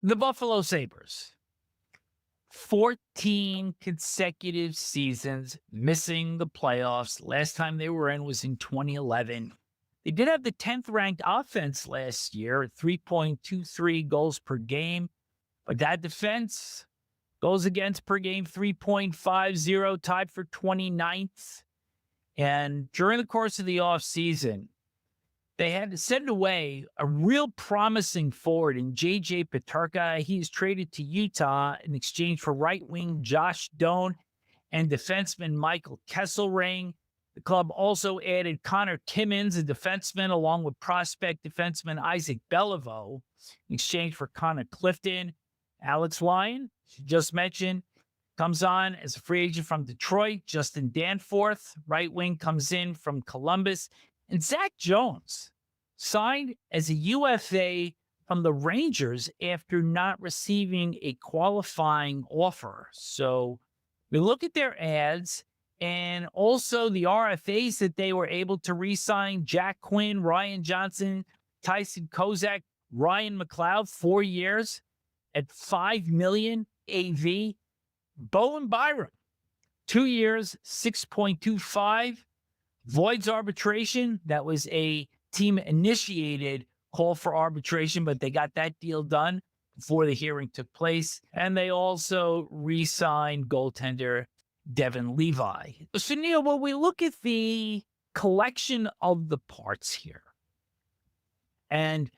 The Buffalo Sabres. 14 consecutive seasons missing the playoffs. Last time they were in was in 2011. They did have the 10th ranked offense last year at 3.23 goals per game, but that defense, goals against per game, 3.50, tied for 29th. And during the course of the offseason, they had to send away a real promising forward in J.J. Peterka. He's traded to Utah in exchange for right wing Josh Doan and defenseman Michael Kesselring. The club also added Connor Timmins, a defenseman, along with prospect defenseman Isaac Bevo in exchange for Connor Clifton. Alex Lyon, she just mentioned, comes on as a free agent from Detroit. Justin Danforth, right wing, comes in from Columbus. And Zach Jones signed as a UFA from the Rangers after not receiving a qualifying offer. So we look at their ads and also the RFAs that they were able to re-sign: Jack Quinn, Ryan Johnson, Tyson Kozak, Ryan McLeod, 4 years at $5 million AV. Bo and Byram, 2 years, 6.25. Voids arbitration. That was a team-initiated call for arbitration, but they got that deal done before the hearing took place. And they also re-signed goaltender Devon Levi. So, Neil, when we look at the collection of the parts here, and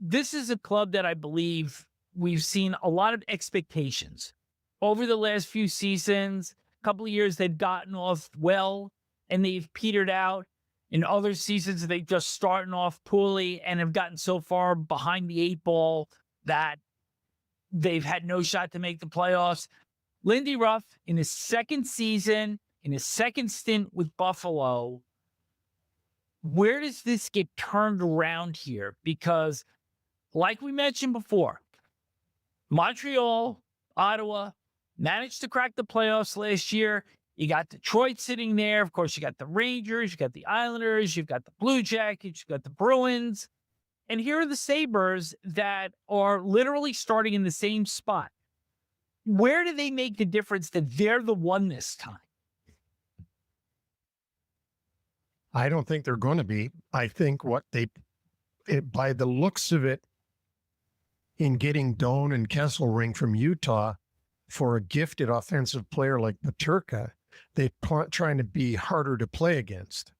this is a club that I believe we've seen a lot of expectations over the last few seasons. A couple of years they've gotten off well, and they've petered out. In other seasons, they've just starting off poorly and have gotten so far behind the 8 ball that they've had no shot to make the playoffs. Lindy Ruff, in his second season, in his second stint with Buffalo, where does this get turned around here? Because, like we mentioned before, Montreal, Ottawa managed to crack the playoffs last year. You got Detroit sitting there. Of course, you got the Rangers, you got the Islanders, you've got the Blue Jackets, you got the Bruins. And here are the Sabres that are literally starting in the same spot. Where do they make the difference that they're the one this time? I don't think they're going to be. I think by the looks of it, in getting Doan and Kesselring from Utah for a gifted offensive player like Peterka, they're trying to be harder to play against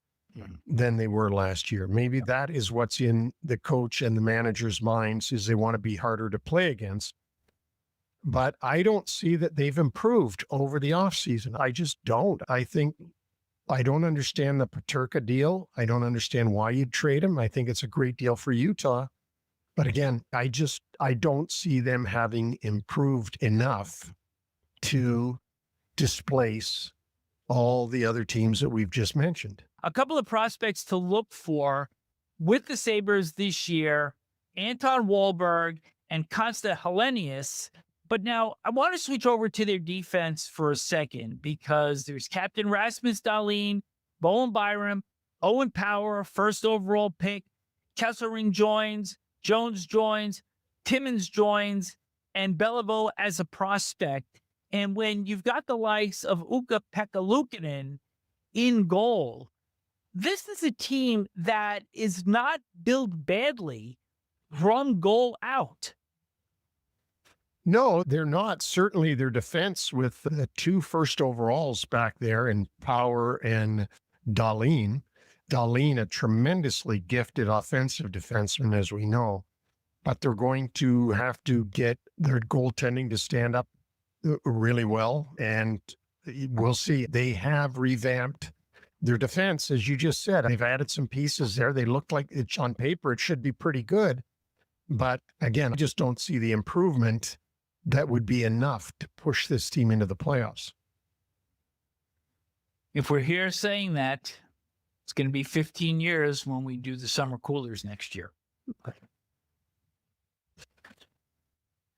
than they were last year. Maybe that is what's in the coach and the manager's minds, is they want to be harder to play against. But I don't see that they've improved over the offseason. I just don't. I don't understand the Peterka deal. I don't understand why you'd trade him. I think it's a great deal for Utah. But again, I don't see them having improved enough to displace all the other teams that we've just mentioned. A couple of prospects to look for with the Sabres this year: Anton Wahlberg and Konsta Helenius. But now I want to switch over to their defense for a second, because there's Captain Rasmus Dahlin, Bo and Byram, Owen Power, first overall pick, Kesselring joins, Jones joins, Timmins joins, and Bevo as a prospect. And when you've got the likes of Ukko-Pekka Luukkonen in goal, this is a team that is not built badly from goal out. No, they're not. Certainly their defense, with the 2 first overalls back there in Power and Dahlin. Dahlin, a tremendously gifted offensive defenseman, as we know. But they're going to have to get their goaltending to stand up really well. And we'll see. They have revamped their defense, as you just said. They've added some pieces there. They look like it's on paper, it should be pretty good. But again, I just don't see the improvement that would be enough to push this team into the playoffs. If we're here saying that, it's going to be 15 years when we do the summer coolers next year.